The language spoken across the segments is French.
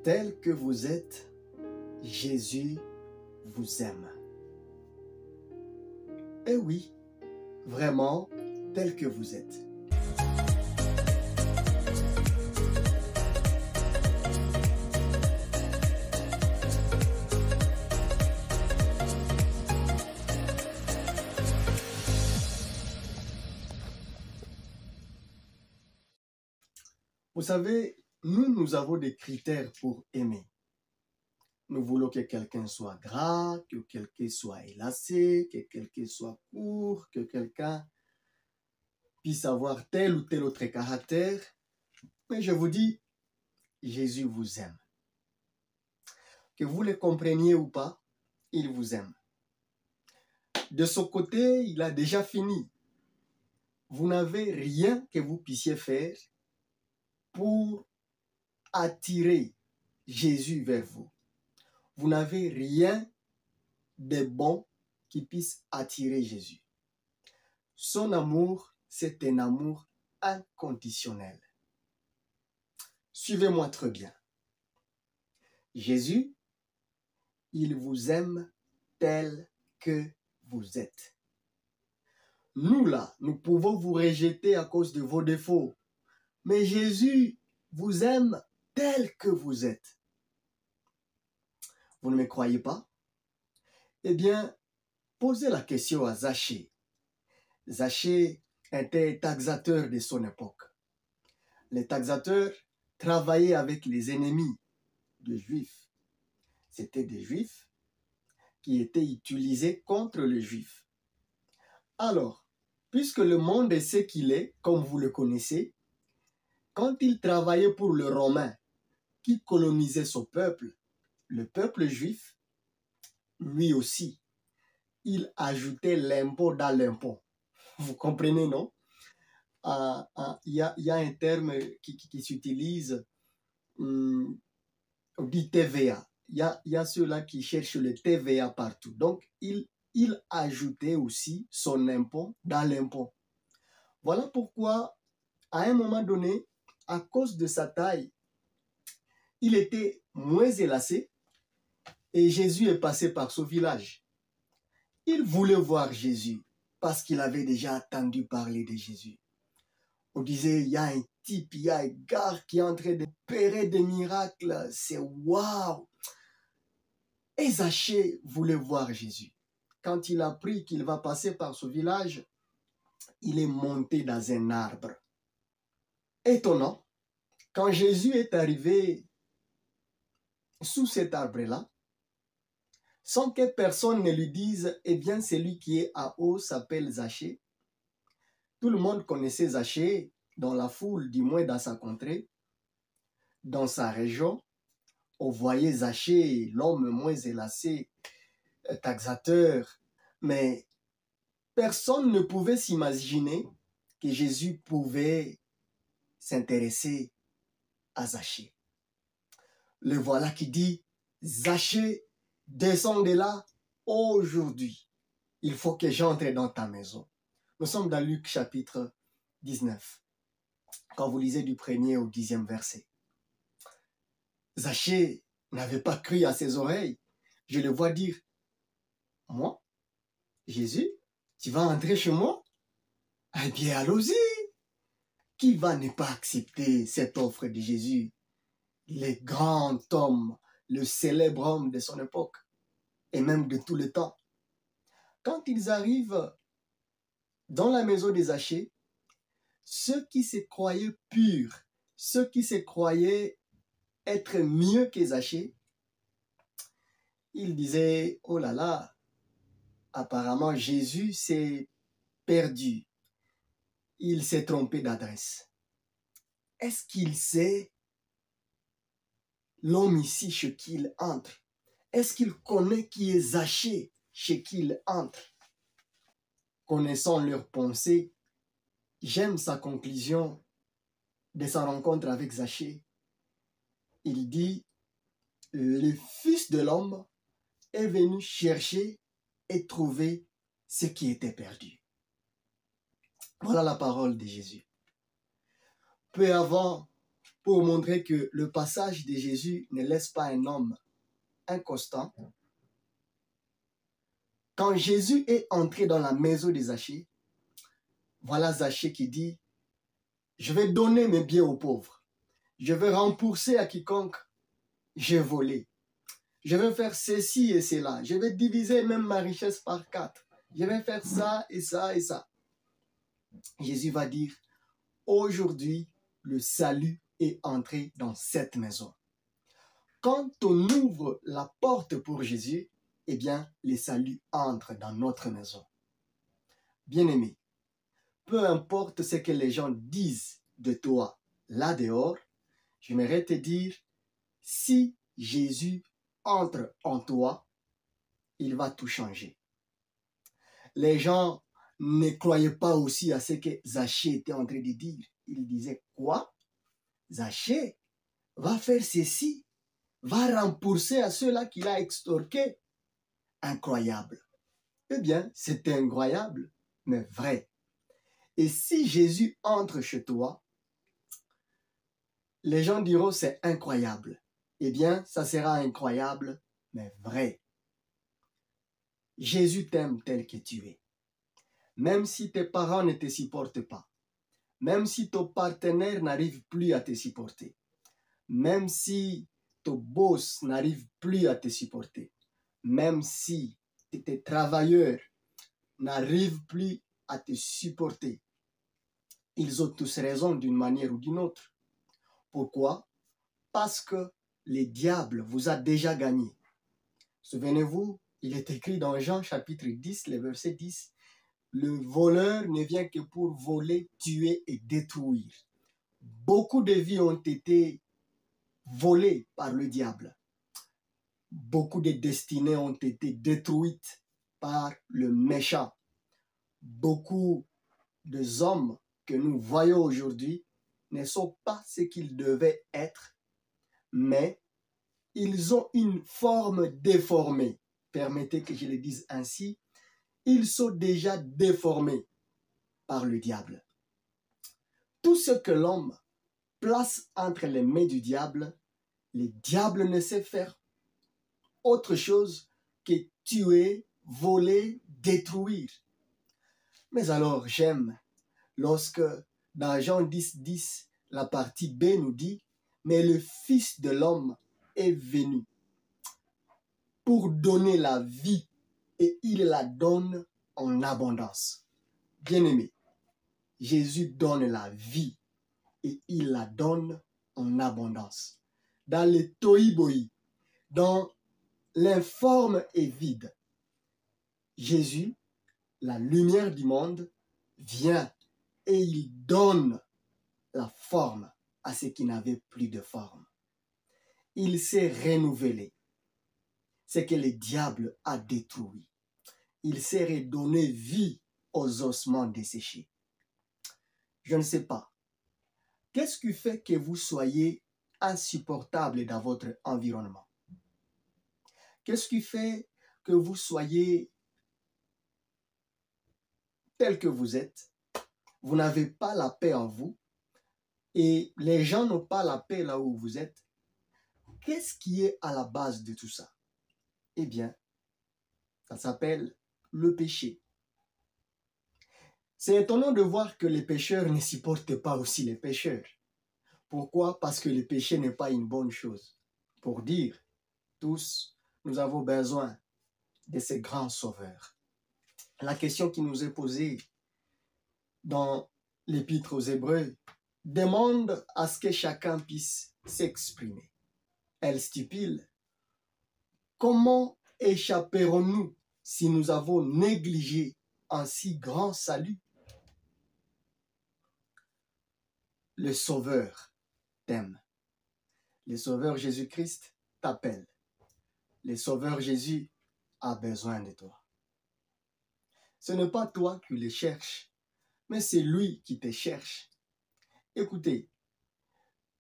Tel que vous êtes, Jésus vous aime. Eh oui, vraiment, tel que vous êtes. Vous savez, nous avons des critères pour aimer. Nous voulons que quelqu'un soit gras, que quelqu'un soit élacé, que quelqu'un soit court, que quelqu'un puisse avoir tel ou tel autre caractère. Mais je vous dis, Jésus vous aime. Que vous le compreniez ou pas, il vous aime. De son côté, il a déjà fini. Vous n'avez rien que vous puissiez faire pour attirer Jésus vers vous. Vous n'avez rien de bon qui puisse attirer Jésus. Son amour, c'est un amour inconditionnel. Suivez-moi très bien. Jésus, il vous aime tel que vous êtes. Nous là, nous pouvons vous rejeter à cause de vos défauts. Mais Jésus vous aime tel que vous êtes. Vous ne me croyez pas? Eh bien, posez la question à Zachée. Zachée était taxateur de son époque. Les taxateurs travaillaient avec les ennemis des Juifs. C'était des Juifs qui étaient utilisés contre les Juifs. Alors, puisque le monde est ce qu'il est, comme vous le connaissez, quand il travaillait pour le Romain qui colonisait son peuple, le peuple juif, lui aussi, il ajoutait l'impôt dans l'impôt. Vous comprenez, non? Il y a un terme qui s'utilise, on dit TVA. Il y a ceux-là qui cherchent le TVA partout. Donc, il ajoutait aussi son impôt dans l'impôt. Voilà pourquoi, à un moment donné, à cause de sa taille, il était moins élacé et Jésus est passé par son village. Il voulait voir Jésus parce qu'il avait déjà entendu parler de Jésus. On disait, il y a un type, il y a un gars qui est en train d'opérer des miracles. C'est waouh! Et Zachée voulait voir Jésus. Quand il a appris qu'il va passer par ce village, il est monté dans un arbre. Étonnant, quand Jésus est arrivé sous cet arbre-là, sans que personne ne lui dise, eh bien, celui qui est à haut s'appelle Zachée. Tout le monde connaissait Zachée dans la foule, du moins dans sa contrée, dans sa région. On voyait Zachée, l'homme moins élacé, taxateur, mais personne ne pouvait s'imaginer que Jésus pouvait s'intéresser à Zachée. Le voilà qui dit, Zachée, descends de là aujourd'hui. Il faut que j'entre dans ta maison. Nous sommes dans Luc chapitre 19. Quand vous lisez du 1er au 10e verset. Zachée n'avait pas cru à ses oreilles. Je le vois dire, moi, Jésus, tu vas entrer chez moi? Eh bien, allons-y. Qui va ne pas accepter cette offre de Jésus? Le grand homme, le célèbre homme de son époque, et même de tout le temps. Quand ils arrivent dans la maison des Zachée, ceux qui se croyaient purs, ceux qui se croyaient être mieux que Zachée, ils disaient, oh là là, apparemment Jésus s'est perdu. Il s'est trompé d'adresse. Est-ce qu'il sait l'homme ici chez qui il entre? Est-ce qu'il connaît qui est Zachée chez qui il entre? Connaissant leurs pensées, j'aime sa conclusion de sa rencontre avec Zachée. Il dit, le Fils de l'homme est venu chercher et trouver ce qui était perdu. Voilà la parole de Jésus. Peu avant pour montrer que le passage de Jésus ne laisse pas un homme inconstant. Quand Jésus est entré dans la maison de Zachée, voilà Zachée qui dit, je vais donner mes biens aux pauvres. Je vais rembourser à quiconque j'ai volé. Je vais faire ceci et cela. Je vais diviser même ma richesse par 4. Je vais faire ça et ça et ça. Jésus va dire, aujourd'hui, le salut est entré dans cette maison. Quand on ouvre la porte pour Jésus, eh bien, le salut entre dans notre maison. Bien-aimé, peu importe ce que les gens disent de toi là dehors, j'aimerais te dire, si Jésus entre en toi, il va tout changer. Les gens ne croyaient pas aussi à ce que Zachée était en train de dire. Ils disaient, quoi? Zachée va faire ceci, va rembourser à ceux-là qu'il a extorqués. Incroyable. Eh bien, c'est incroyable, mais vrai. Et si Jésus entre chez toi, les gens diront c'est incroyable. Eh bien, ça sera incroyable, mais vrai. Jésus t'aime tel que tu es. Même si tes parents ne te supportent pas, même si ton partenaire n'arrive plus à te supporter, même si ton boss n'arrive plus à te supporter, même si tes travailleurs n'arrivent plus à te supporter, ils ont tous raison d'une manière ou d'une autre. Pourquoi? Parce que le diable vous a déjà gagné. Souvenez-vous, il est écrit dans Jean chapitre 10, le verset 10, le voleur ne vient que pour voler, tuer et détruire. Beaucoup de vies ont été volées par le diable. Beaucoup de destinées ont été détruites par le méchant. Beaucoup d'hommes que nous voyons aujourd'hui ne sont pas ce qu'ils devaient être, mais ils ont une forme déformée. Permettez que je le dise ainsi, ils sont déjà déformés par le diable. Tout ce que l'homme place entre les mains du diable, le diable ne sait faire autre chose que tuer, voler, détruire. Mais alors j'aime lorsque dans Jean 10, 10, la partie B nous dit, mais le Fils de l'homme est venu pour donner la vie et il la donne en abondance. Bien-aimé, Jésus donne la vie et il la donne en abondance. Dans le tohu-bohu, dans l'informe et vide, Jésus, la lumière du monde, vient et il donne la forme à ce qui n'avait plus de forme. Il s'est renouvelé. Ce que le diable a détruit. Il s'est redonné vie aux ossements desséchés. Je ne sais pas. Qu'est-ce qui fait que vous soyez insupportable dans votre environnement? Qu'est-ce qui fait que vous soyez tel que vous êtes? Vous n'avez pas la paix en vous et les gens n'ont pas la paix là où vous êtes. Qu'est-ce qui est à la base de tout ça? Eh bien, ça s'appelle le péché. C'est étonnant de voir que les pécheurs ne supportent pas aussi les pécheurs. Pourquoi? Parce que le péché n'est pas une bonne chose. Pour dire, tous, nous avons besoin de ces grands sauveurs. La question qui nous est posée dans l'Épître aux Hébreux demande à ce que chacun puisse s'exprimer. Elle stipule, comment échapperons-nous si nous avons négligé un si grand salut? Le Sauveur t'aime. Le Sauveur Jésus-Christ t'appelle. Le Sauveur Jésus a besoin de toi. Ce n'est pas toi qui le cherches, mais c'est lui qui te cherche. Écoutez,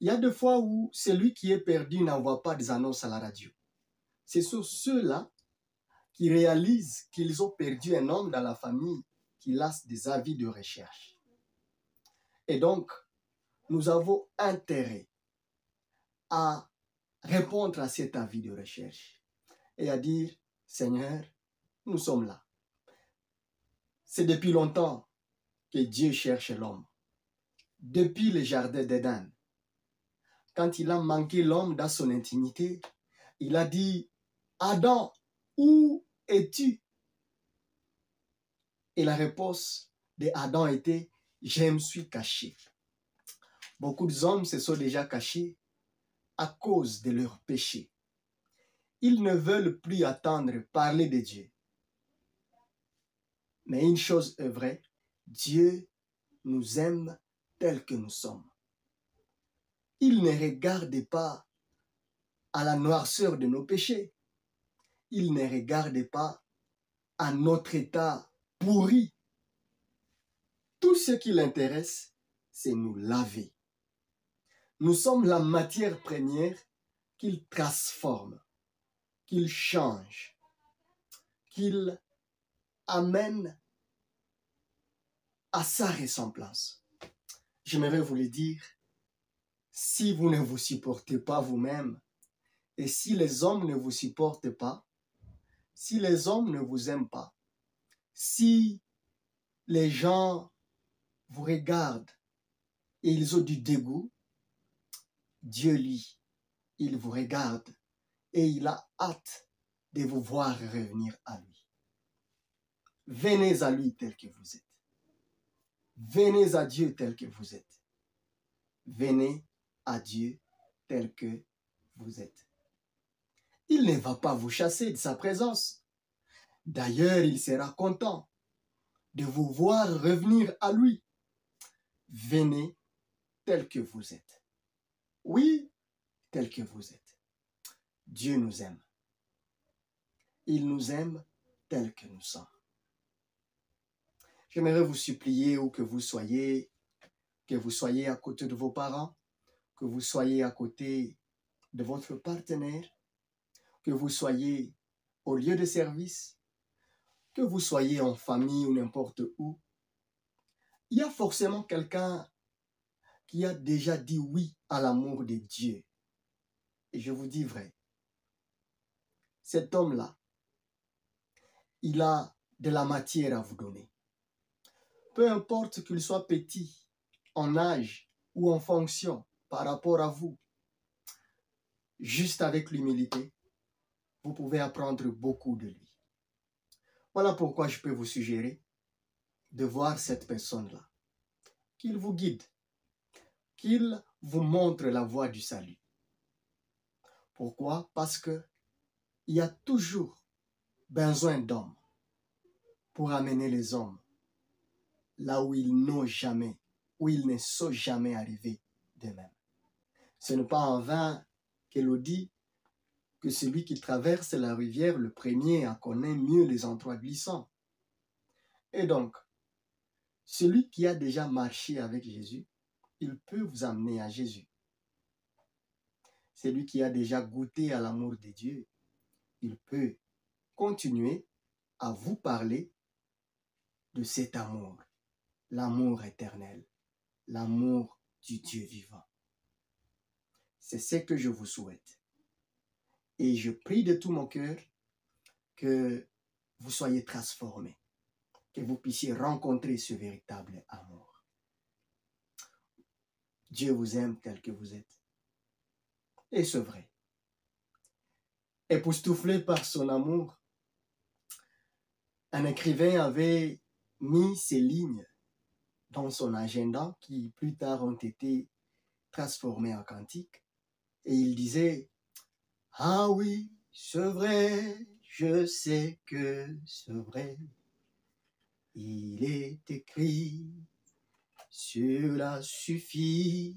il y a des fois où celui qui est perdu n'envoie pas des annonces à la radio. C'est sur ceux-là qui réalisent qu'ils ont perdu un homme dans la famille qui lancent des avis de recherche. Et donc, nous avons intérêt à répondre à cet avis de recherche et à dire, Seigneur, nous sommes là. C'est depuis longtemps que Dieu cherche l'homme. Depuis le jardin d'Éden, quand il a manqué l'homme dans son intimité, il a dit, Adam, où es-tu? Et la réponse d'Adam était, je me suis caché. Beaucoup d'hommes se sont déjà cachés à cause de leur péché. Ils ne veulent plus attendre parler de Dieu. Mais une chose est vraie, Dieu nous aime tels que nous sommes. Il ne regarde pas à la noirceur de nos péchés. Il ne regarde pas à notre état pourri. Tout ce qui l'intéresse, c'est nous laver. Nous sommes la matière première qu'il transforme, qu'il change, qu'il amène à sa ressemblance. J'aimerais vous le dire, si vous ne vous supportez pas vous-même, et si les hommes ne vous supportent pas, si les hommes ne vous aiment pas, si les gens vous regardent et ils ont du dégoût, Dieu, lui, il vous regarde et il a hâte de vous voir revenir à lui. Venez à lui tel que vous êtes. Venez à Dieu tel que vous êtes. Venez à Dieu tel que vous êtes. Il ne va pas vous chasser de sa présence. D'ailleurs, il sera content de vous voir revenir à lui. Venez tel que vous êtes. Oui, tel que vous êtes. Dieu nous aime. Il nous aime tel que nous sommes. J'aimerais vous supplier où que vous soyez à côté de vos parents, que vous soyez à côté de votre partenaire, que vous soyez au lieu de service, que vous soyez en famille ou n'importe où. Il y a forcément quelqu'un qui a déjà dit oui à l'amour de Dieu. Et je vous dis vrai, cet homme-là, il a de la matière à vous donner. Peu importe qu'il soit petit, en âge ou en fonction par rapport à vous, juste avec l'humilité, vous pouvez apprendre beaucoup de lui. Voilà pourquoi je peux vous suggérer de voir cette personne-là, qu'il vous guide, qu'il vous montre la voie du salut. Pourquoi? Parce que il y a toujours besoin d'hommes pour amener les hommes là où ils n'ont jamais, où ils ne sont jamais arrivés d'eux-mêmes. Ce n'est pas en vain qu'elle dit que celui qui traverse la rivière, le premier, en connaît mieux les endroits glissants. Et donc, celui qui a déjà marché avec Jésus, il peut vous amener à Jésus. Celui qui a déjà goûté à l'amour de Dieu, il peut continuer à vous parler de cet amour, l'amour éternel, l'amour du Dieu vivant. C'est ce que je vous souhaite. Et je prie de tout mon cœur que vous soyez transformés, que vous puissiez rencontrer ce véritable amour. Dieu vous aime tel que vous êtes. Et c'est vrai. Époustouflé par son amour, un écrivain avait mis ces lignes dans son agenda qui plus tard ont été transformées en cantiques. Et il disait, « Ah oui, c'est vrai, je sais que c'est vrai. Il est écrit, cela suffit,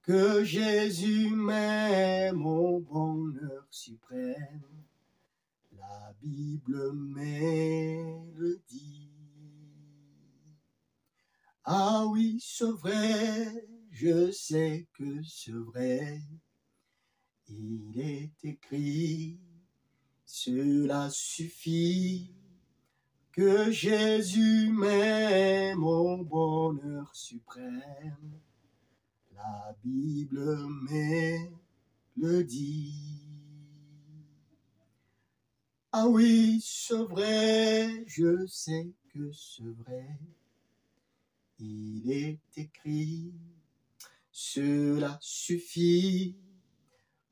que Jésus m'aime au bonheur suprême. La Bible me le dit. Ah oui, c'est vrai, je sais que c'est vrai. Il est écrit, cela suffit, que Jésus m'aime au bonheur suprême. La Bible me le dit. Ah oui, c'est vrai, je sais que c'est vrai. Il est écrit, cela suffit,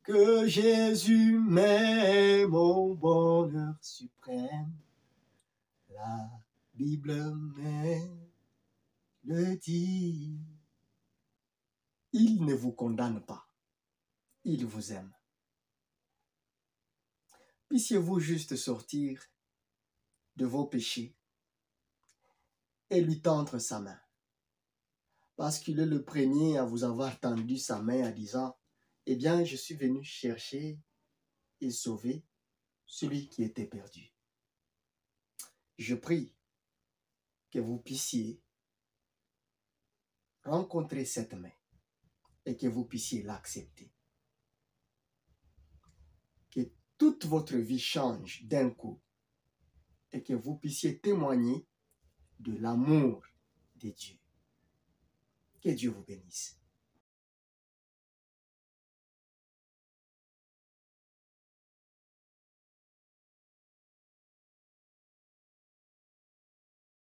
que Jésus m'est mon bonheur suprême. La Bible me le dit. Il ne vous condamne pas, il vous aime. Puissiez-vous juste sortir de vos péchés et lui tendre sa main. Parce qu'il est le premier à vous avoir tendu sa main en disant, eh bien, je suis venu chercher et sauver celui qui était perdu. Je prie que vous puissiez rencontrer cette main et que vous puissiez l'accepter. Que toute votre vie change d'un coup et que vous puissiez témoigner de l'amour de Dieu. Que Dieu vous bénisse.